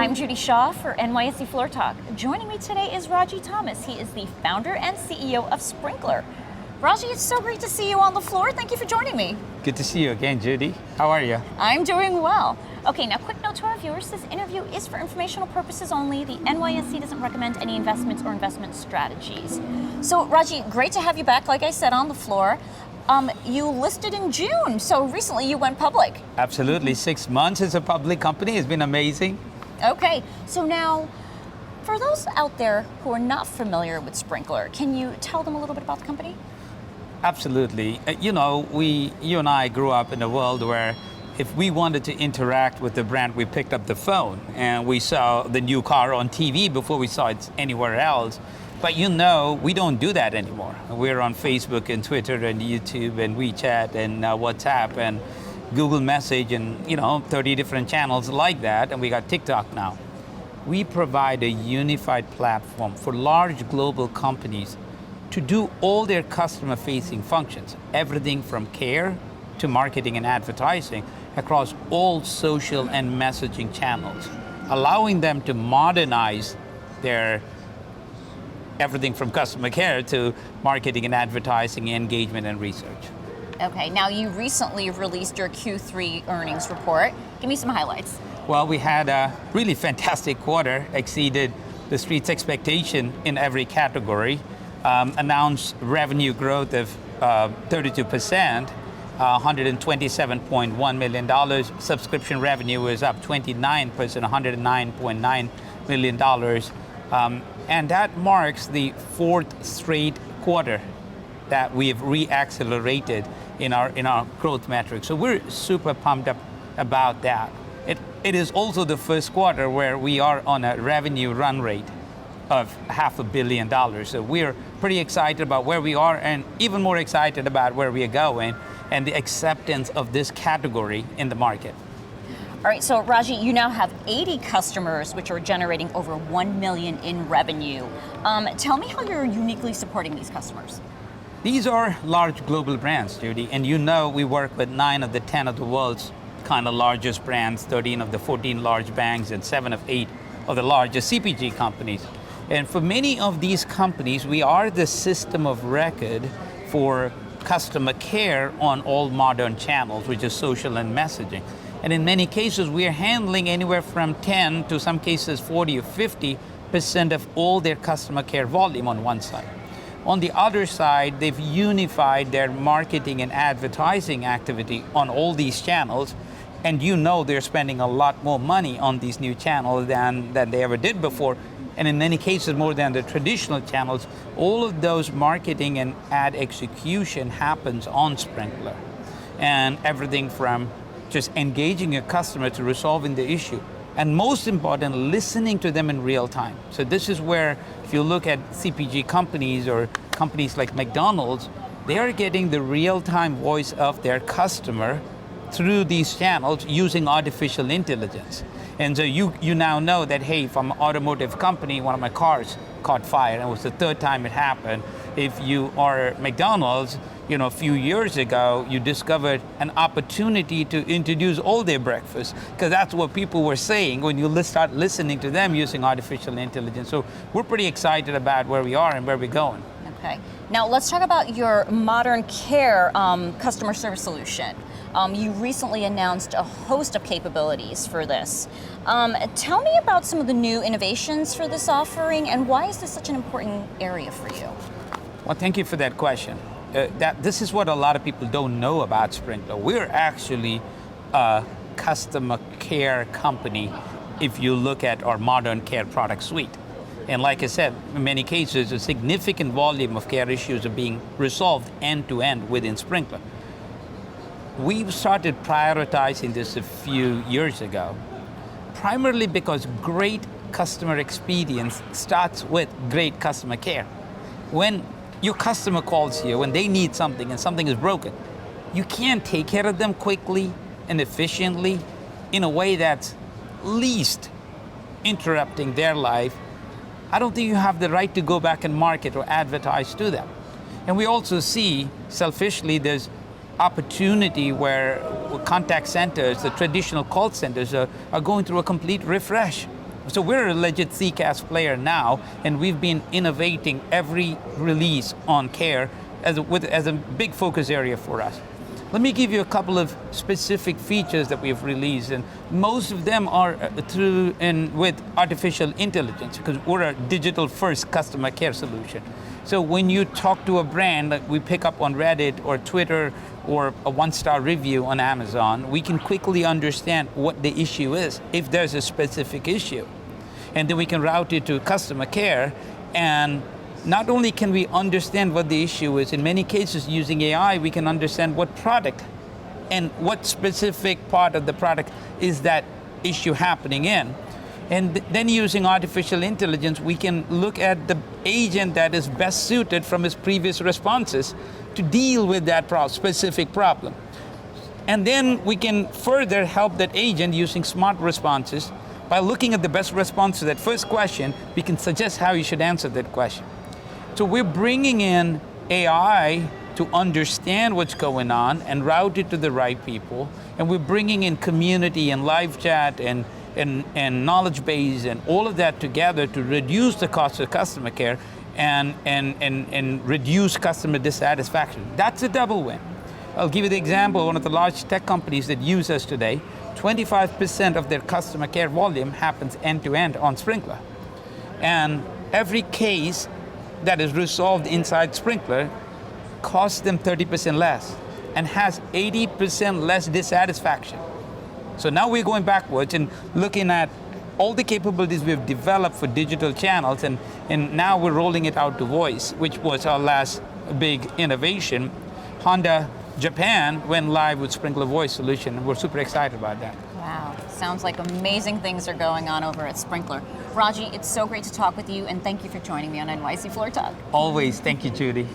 I'm Judy Shaw for NYSE Floor Talk. Joining me today is Ragy Thomas. He is the founder and CEO of Sprinklr. Ragy, it's so great to see you on the floor. Thank you for joining me. Good to see you again, Judy. How are you? I'm doing well. Okay, now quick note to our viewers, this interview is for informational purposes only. The NYSE doesn't recommend any investments or investment strategies. So Ragy, great to have you back, like I said, on the floor. You listed in June, so recently you went public. Absolutely, 6 months as a public company has been amazing. Okay, so now, for those out there who are not familiar with Sprinklr, can you tell them a little bit about the company? Absolutely. You and I grew up in a world where if we wanted to interact with the brand, we picked up the phone and we saw the new car on TV before we saw it anywhere else. But we don't do that anymore. We're on Facebook and Twitter and YouTube and WeChat and WhatsApp and Google Message and 30 different channels like that, and we got TikTok now. We provide a unified platform for large global companies to do all their customer-facing functions, everything from care to marketing and advertising across all social and messaging channels, allowing them to modernize their everything from customer care to marketing and advertising, engagement and research. Okay, now you recently released your Q3 earnings report. Give me some highlights. Well, we had a really fantastic quarter, exceeded the street's expectation in every category. Announced revenue growth of 32%, $127.1 million. Subscription revenue was up 29%, $109.9 million. And that marks the fourth straight quarter that we've re-accelerated in our growth metrics. So we're super pumped up about that. It is also the first quarter where we are on a revenue run rate of $500 million. So we're pretty excited about where we are and even more excited about where we are going and the acceptance of this category in the market. All right, so Ragy, you now have 80 customers which are generating over $1 million in revenue. Tell me how you're uniquely supporting these customers. These are large global brands, Judy, and we work with 9 of the 10 of the world's kind of largest brands, 13 of the 14 large banks, and 7 of 8 of the largest CPG companies. And for many of these companies, we are the system of record for customer care on all modern channels, which is social and messaging. And in many cases, we are handling anywhere from 10 to some cases 40 or 50% of all their customer care volume on one side. On the other side, they've unified their marketing and advertising activity on all these channels. And they're spending a lot more money on these new channels than they ever did before. And in many cases, more than the traditional channels. All of those marketing and ad execution happens on Sprinklr. And everything from just engaging a customer to resolving the issue. And most important, listening to them in real time. So this is where, if you look at CPG companies or companies like McDonald's, they are getting the real-time voice of their customer through these channels using artificial intelligence. And so you now know that, hey, if I'm an automotive company, one of my cars caught fire, and it was the third time it happened. If you are McDonald's, a few years ago, you discovered an opportunity to introduce all day breakfast, because that's what people were saying when you start listening to them using artificial intelligence. So we're pretty excited about where we are and where we're going. Okay. Now let's talk about your modern care customer service solution. You recently announced a host of capabilities for this. Tell me about some of the new innovations for this offering and why is this such an important area for you? Well, thank you for that question. This is what a lot of people don't know about Sprinklr. We're actually a customer care company if you look at our modern care product suite. And like I said, in many cases, a significant volume of care issues are being resolved end-to-end within Sprinklr. We've started prioritizing this a few years ago, primarily because great customer experience starts with great customer care. When your customer calls you when they need something and something is broken, you can't take care of them quickly and efficiently in a way that's least interrupting their life. I don't think you have the right to go back and market or advertise to them. And we also see, selfishly, there's opportunity where contact centers, the traditional call centers, are going through a complete refresh. So we're a legit CCaaS player now, and we've been innovating every release on care as a big focus area for us. Let me give you a couple of specific features that we've released, and most of them are with artificial intelligence, because we're a digital-first customer care solution. So when you talk to a brand that we pick up on Reddit or Twitter or a one-star review on Amazon, we can quickly understand what the issue is, if there's a specific issue. And then we can route it to customer care, and not only can we understand what the issue is, in many cases using AI, we can understand what product and what specific part of the product is that issue happening in. And then using artificial intelligence, we can look at the agent that is best suited from his previous responses to deal with that specific problem. And then we can further help that agent using smart responses. By looking at the best response to that first question, we can suggest how you should answer that question. So we're bringing in AI to understand what's going on and route it to the right people. And we're bringing in community and live chat and knowledge base and all of that together to reduce the cost of customer care and reduce customer dissatisfaction. That's a double win. I'll give you the example. One of the large tech companies that use us today, 25% of their customer care volume happens end-to-end on Sprinklr. And every case that is resolved inside Sprinklr costs them 30% less and has 80% less dissatisfaction. So now we're going backwards and looking at all the capabilities we've developed for digital channels, and now we're rolling it out to voice, which was our last big innovation. Honda Japan went live with Sprinklr Voice solution, and we're super excited about that. Wow, sounds like amazing things are going on over at Sprinklr. Ragy, it's so great to talk with you, and thank you for joining me on NYSE Floor Talk. Always, thank you, Judy.